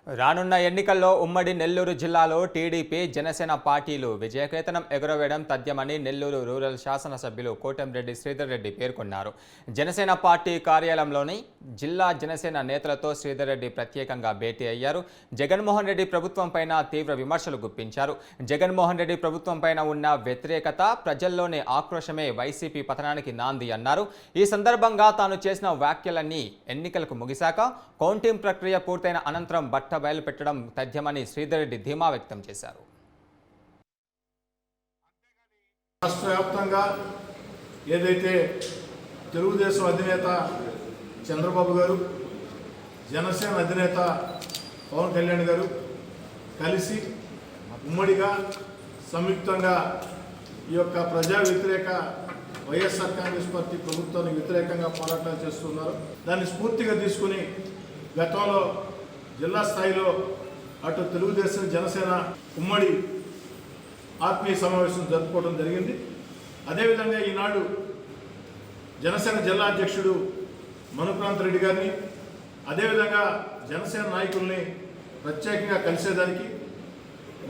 రానున్న ఎన్నికల్లో ఉమ్మడి నెల్లూరు జిల్లాలో టీడీపీ జనసేన పార్టీలు విజయకేతనం ఎగురవేయడం తథ్యమని నెల్లూరు రూరల్ శాసనసభ్యులు కోటంరెడ్డి శ్రీధర్ రెడ్డి పేర్కొన్నారు. జనసేన పార్టీ కార్యాలయంలోని జిల్లా జనసేన నేతలతో శ్రీధర్ రెడ్డి ప్రత్యేకంగా భేటీ అయ్యారు. జగన్మోహన్ రెడ్డి ప్రభుత్వంపైన తీవ్ర విమర్శలు గుప్పించారు. జగన్మోహన్ రెడ్డి ప్రభుత్వంపైన ఉన్న వ్యతిరేకత, ప్రజల్లోని ఆక్రోశమే వైసీపీ పతనానికి నాంది అన్నారు. ఈ సందర్భంగా తాను చేసిన వ్యాఖ్యలన్నీ ఎన్నికలకు ముగిశాక కౌంటింగ్ ప్రక్రియ పూర్తయిన అనంతరం బయలు పెట్టడం తథ్యమని శ్రీధర్ రెడ్డి ధీమా వ్యక్తం చేశారు. రాష్ట్ర వ్యాప్తంగా ఏదైతే తెలుగుదేశం అధినేత చంద్రబాబు గారు, జనసేన అధినేత పవన్ కళ్యాణ్ గారు కలిసి ఉమ్మడిగా సంయుక్తంగా ఈ యొక్క ప్రజా వ్యతిరేక వైఎస్ఆర్ కాంగ్రెస్ పార్టీ ప్రభుత్వానికి వ్యతిరేకంగా పోరాటాలు చేస్తున్నారు. దాన్ని స్ఫూర్తిగా తీసుకుని గతంలో జిల్లా స్థాయిలో అటు తెలుగుదేశం జనసేన ఉమ్మడి ఆత్మీయ సమావేశం జరుపుకోవడం జరిగింది. అదేవిధంగా ఈనాడు జనసేన జిల్లా అధ్యక్షుడు మనుప్రాంత్ రెడ్డి గారిని, అదేవిధంగా జనసేన నాయకుల్ని ప్రత్యేకంగా కలిసేదానికి,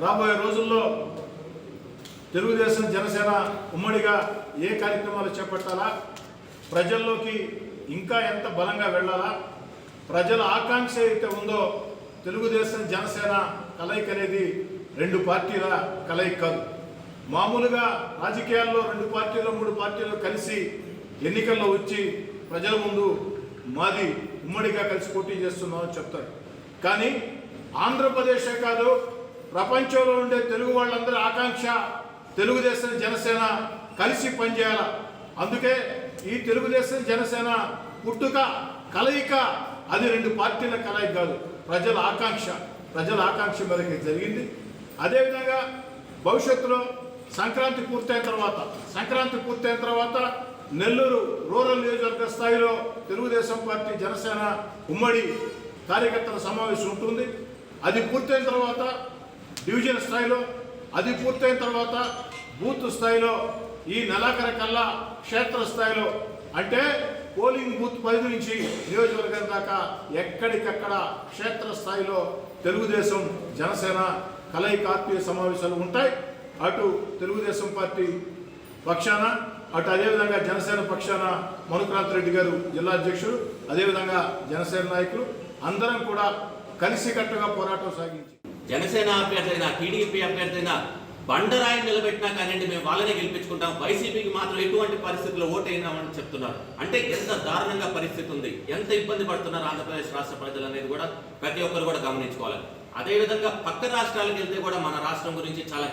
రాబోయే రోజుల్లో తెలుగుదేశం జనసేన ఉమ్మడిగా ఏ కార్యక్రమాలు చేపట్టాలా, ప్రజల్లోకి ఇంకా ఎంత బలంగా వెళ్ళాలా, ప్రజల ఆకాంక్ష అయితే ఉందో తెలుగుదేశం జనసేన కలయిక అనేది రెండు పార్టీల కలయిక కాదు. మామూలుగా రాజకీయాల్లో రెండు పార్టీలు మూడు పార్టీలు కలిసి ఎన్నికల్లో వచ్చి ప్రజల ముందు మాది ఉమ్మడిగా కలిసి పోటీ చేస్తున్నామని చెప్తారు. కానీ ఆంధ్రప్రదేశే కాదు, ప్రపంచంలో ఉండే తెలుగు వాళ్ళందరి ఆకాంక్ష తెలుగుదేశం జనసేన కలిసి పనిచేయాల. అందుకే ఈ తెలుగుదేశం జనసేన పుట్టుక కలయిక అది రెండు పార్టీల కలయిక కాదు, ప్రజల ఆకాంక్ష మేరకు జరిగింది. అదేవిధంగా భవిష్యత్తులో సంక్రాంతి పూర్తయిన తర్వాత నెల్లూరు రూరల్ నియోజకవర్గ స్థాయిలో తెలుగుదేశం పార్టీ జనసేన ఉమ్మడి కార్యకర్తల సమావేశం ఉంటుంది. అది పూర్తయిన తర్వాత డివిజన్ స్థాయిలో, అది పూర్తయిన తర్వాత బూత్ స్థాయిలో, ఈ నెలాఖరు కల్లా క్షేత్ర స్థాయిలో, అంటే పోలింగ్ బూత్ పరిధి నుంచి నియోజకవర్గం దాకా ఎక్కడికక్కడ క్షేత్ర స్థాయిలో తెలుగుదేశం జనసేన కలయిక ఆత్మీయ సమావేశాలు ఉంటాయి. అటు తెలుగుదేశం పార్టీ పక్షాన, అటు అదేవిధంగా జనసేన పక్షాన మనుక్రాంత్ రెడ్డి గారు జిల్లా అధ్యక్షుడు, అదేవిధంగా జనసేన నాయకులు అందరం కూడా కలిసికట్టుగా పోరాటం సాగించి జనసేన అభ్యర్థి అయినా టీడీపీ అభ్యర్థి అయినా బండరాయి నిలబెట్టినా కానీ మేము వాళ్ళనే గెలిపించుకుంటాం, వైసీపీకి మాత్రం ఎటువంటి పరిస్థితుల్లో ఓటైనామని చెప్తున్నారు. అంటే ఎంత దారుణంగా పరిస్థితి ఉంది, ఎంత ఇబ్బంది పడుతున్నారు ఆంధ్రప్రదేశ్ రాష్ట్ర ప్రజలు అనేది కూడా ప్రతి ఒక్కరు కూడా గమనించుకోవాలి. అదేవిధంగా పక్క రాష్ట్రాలకు వెళ్తే కూడా మన రాష్ట్రం గురించి చాలా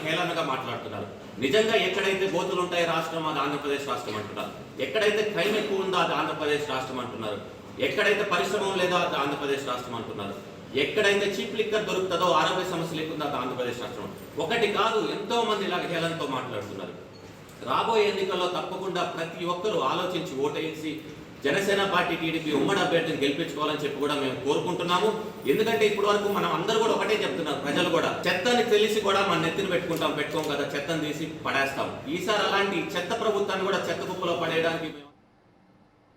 హేళనగా మాట్లాడుతున్నారు. నిజంగా ఎక్కడైతే గోతులు ఉంటాయో రాష్ట్రం అది ఆంధ్రప్రదేశ్ రాష్ట్రం అంటున్నారు, ఎక్కడైతే క్రైమ్ ఎక్కువ ఉందో అది ఆంధ్రప్రదేశ్ రాష్ట్రం అంటున్నారు, ఎక్కడైతే పరిశ్రమ లేదో అది ఆంధ్రప్రదేశ్ రాష్ట్రం అంటున్నారు, ఎక్కడైతే చీప్ లిక్కర్ దొరుకుతుందో ఆరోగ్య సమస్య లేకుండా ఆంధ్రప్రదేశ్ రాష్ట్రం. ఒకటి కాదు, ఎంతో మంది ఇలాగ హేళనతో మాట్లాడుతున్నారు. రాబోయే ఎన్నికల్లో తప్పకుండా ప్రతి ఒక్కరూ ఆలోచించి ఓటేసి జనసేన పార్టీ టీడీపీ ఉమ్మడి అభ్యర్థిని గెలిపించుకోవాలని చెప్పి కూడా మేము కోరుకుంటున్నాము. ఎందుకంటే ఇప్పటి వరకు మనం అందరూ కూడా ఒకటే చెప్తున్నారు, ప్రజలు కూడా చెత్తని తెలిసి కూడా మన నెత్తిని పెట్టుకోం కదా, చెత్తని తీసి పడేస్తాం. ఈసారి అలాంటి చెత్త ప్రభుత్వాన్ని కూడా చెత్త కుప్పలో పడేయడానికి